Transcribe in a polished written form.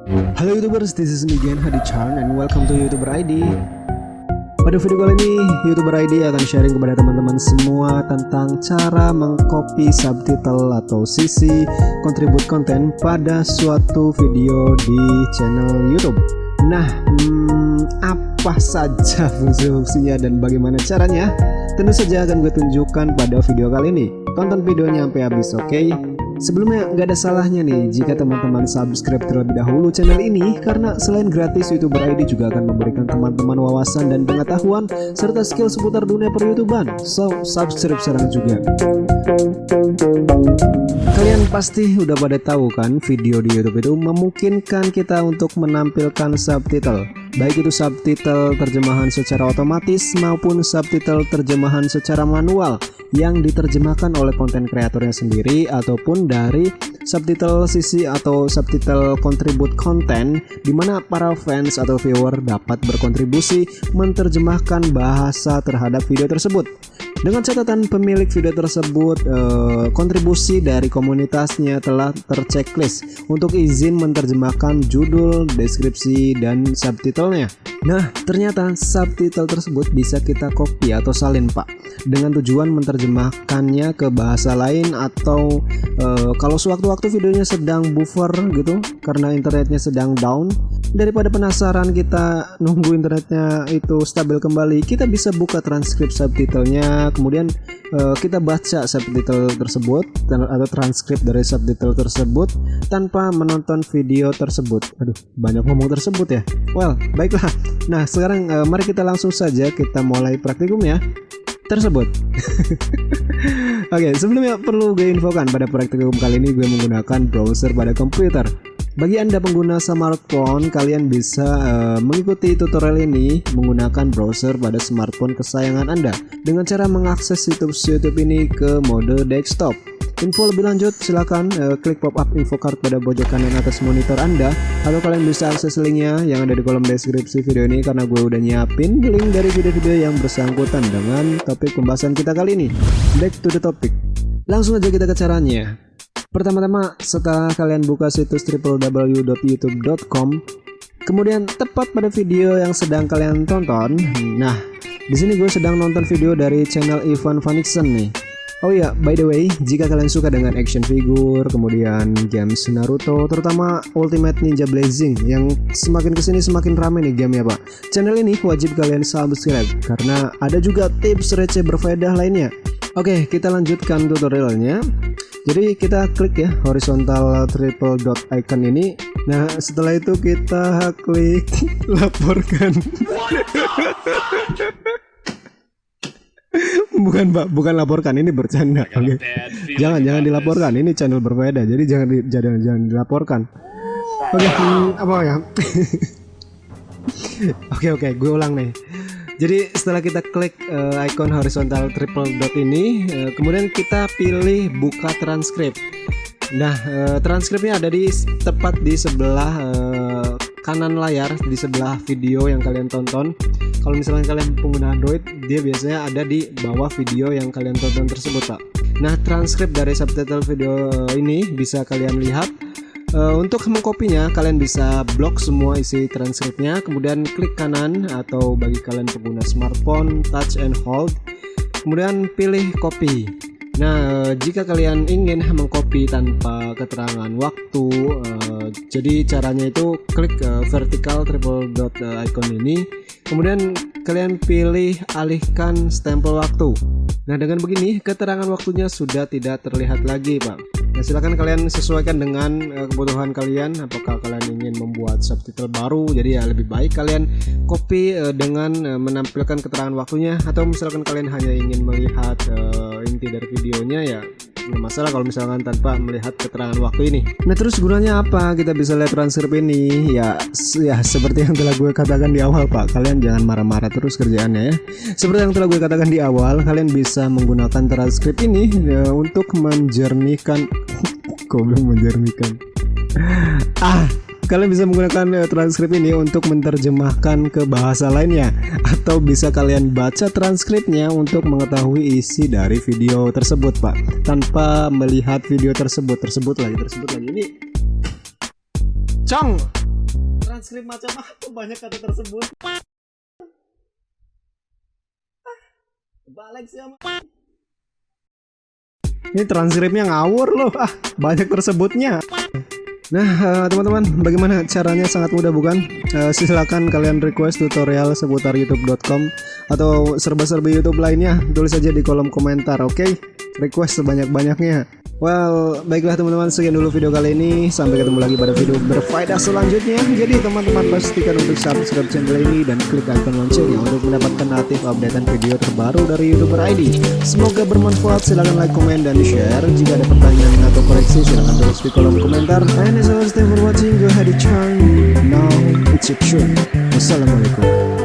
Halo YouTubers, this is me again, Hadi Chan, and welcome to YouTuber ID. Pada video kali ini, YouTuber ID akan sharing kepada teman-teman semua tentang cara mengcopy subtitle atau sisi kontribut konten pada suatu video di channel YouTube. Nah, apa saja fungsi-fungsinya dan bagaimana caranya? Tentu saja akan gue tunjukkan pada video kali ini. Tonton videonya sampai habis, oke? Sebelumnya nggak ada salahnya nih jika teman-teman subscribe terlebih dahulu channel ini, karena selain gratis, YouTuber ID juga akan memberikan teman-teman wawasan dan pengetahuan serta skill seputar dunia per-YouTuban. So, subscribe sekarang juga. Kalian pasti udah pada tahu kan, video di YouTube itu memungkinkan kita untuk menampilkan subtitle, baik itu subtitle terjemahan secara otomatis maupun subtitle terjemahan secara manual yang diterjemahkan oleh konten kreatornya sendiri, ataupun dari subtitle sisi atau subtitle kontribut konten, di mana para fans atau viewer dapat berkontribusi menerjemahkan bahasa terhadap video tersebut. Dengan catatan pemilik video tersebut kontribusi dari komunitasnya telah terchecklist untuk izin menerjemahkan judul, deskripsi, dan subtitlenya. Nah, ternyata subtitle tersebut bisa kita copy atau salin, Pak, dengan tujuan menerjemahkannya ke bahasa lain, atau kalau sewaktu-waktu videonya sedang buffer gitu karena internetnya sedang down, daripada penasaran kita nunggu internetnya itu stabil kembali, kita bisa buka transkrip subtitlenya, kemudian kita baca subtitle tersebut atau transkrip dari subtitle tersebut tanpa menonton video tersebut. Aduh, banyak ngomong tersebut ya. Well, baiklah. Nah, sekarang mari kita langsung saja kita mulai praktikumnya tersebut. Oke, sebelumnya perlu gue infokan, pada praktikum kali ini gue menggunakan browser pada komputer. Bagi Anda pengguna smartphone, kalian bisa mengikuti tutorial ini menggunakan browser pada smartphone kesayangan Anda dengan cara mengakses YouTube ini ke mode desktop. Info lebih lanjut silakan klik pop-up info card pada pojok kanan atas monitor Anda, atau kalian bisa akses linknya yang ada di kolom deskripsi video ini, karena gue udah nyiapin link dari video-video yang bersangkutan dengan topik pembahasan kita kali ini. Back to the topic. Langsung aja kita ke caranya. Pertama-tama, setelah kalian buka situs www.youtube.com, kemudian tepat pada video yang sedang kalian tonton. Nah, di sini gue sedang nonton video dari channel Ivan Vanikson nih. Oh iya, by the way, jika kalian suka dengan action figure, kemudian games Naruto, terutama Ultimate Ninja Blazing, yang semakin kesini semakin rame nih gamenya, Pak, channel ini wajib kalian subscribe karena ada juga tips receh berfaedah lainnya. Oke, kita lanjutkan tutorialnya. Jadi kita klik ya horizontal triple dot icon ini. Nah, setelah itu kita klik laporkan. Bukan, Pak, bukan laporkan, ini bercanda. Oke. Jangan dilaporkan, ini channel berbeda, jadi jangan dilaporkan. Oke, apa ya? Oke, gue ulang nih. Jadi setelah kita klik icon horizontal triple dot ini, kemudian kita pilih buka transkrip. Nah, transkripnya ada tepat di sebelah kanan layar, di sebelah video yang kalian tonton. Kalau misalnya kalian pengguna Android, dia biasanya ada di bawah video yang kalian tonton tersebut, Pak. Nah, transkrip dari subtitle video ini bisa kalian lihat. Untuk mengkopinya, kalian bisa blok semua isi transkripnya, kemudian klik kanan, atau bagi kalian pengguna smartphone, touch and hold, kemudian pilih copy. Nah, jika kalian ingin mengcopy tanpa keterangan waktu, jadi caranya itu klik vertical triple dot icon ini, kemudian kalian pilih alihkan stempel waktu. Nah, dengan begini keterangan waktunya sudah tidak terlihat lagi, Pak. Nah, silakan kalian sesuaikan dengan kebutuhan kalian. Apakah kalian ingin membuat subtitle baru, jadi ya lebih baik kalian copy dengan menampilkan keterangan waktunya, atau misalkan kalian hanya ingin melihat inti dari videonya, ya nggak masalah kalau misalkan tanpa melihat keterangan waktu ini. Nah, terus gunanya apa kita bisa lihat transkrip ini? Ya seperti yang telah gue katakan di awal, Pak, kalian jangan marah-marah terus kerjaannya ya. Seperti yang telah gue katakan di awal, kalian bisa menggunakan transkrip ini untuk menjernihkan kalian bisa menggunakan transkrip ini untuk menerjemahkan ke bahasa lainnya, atau bisa kalian baca transkripnya untuk mengetahui isi dari video tersebut, Pak, tanpa melihat video tersebut lagi ini. Cong, transkrip macam apa banyak kata tersebut? Balik sih sama. Ini transkripnya ngawur loh, banyak tersebutnya. Nah teman-teman, bagaimana caranya? Sangat mudah bukan? Silakan kalian request tutorial seputar youtube.com atau serba-serbi YouTube lainnya, tulis saja di kolom komentar, oke? Request sebanyak-banyaknya. Well, baiklah teman-teman, sekian dulu video kali ini. Sampai ketemu lagi pada video berfaedah selanjutnya. Jadi teman-teman pastikan untuk subscribe channel ini dan klik icon loncengnya untuk mendapatkan notif updatean video terbaru dari YouTuber ID. Semoga bermanfaat. Silahkan like, komen, dan share. Jika ada pertanyaan atau koreksi silahkan tulis di kolom komentar. And as always, thanks for watching. Go ahead and turn. Now it's your turn. Wassalamualaikum.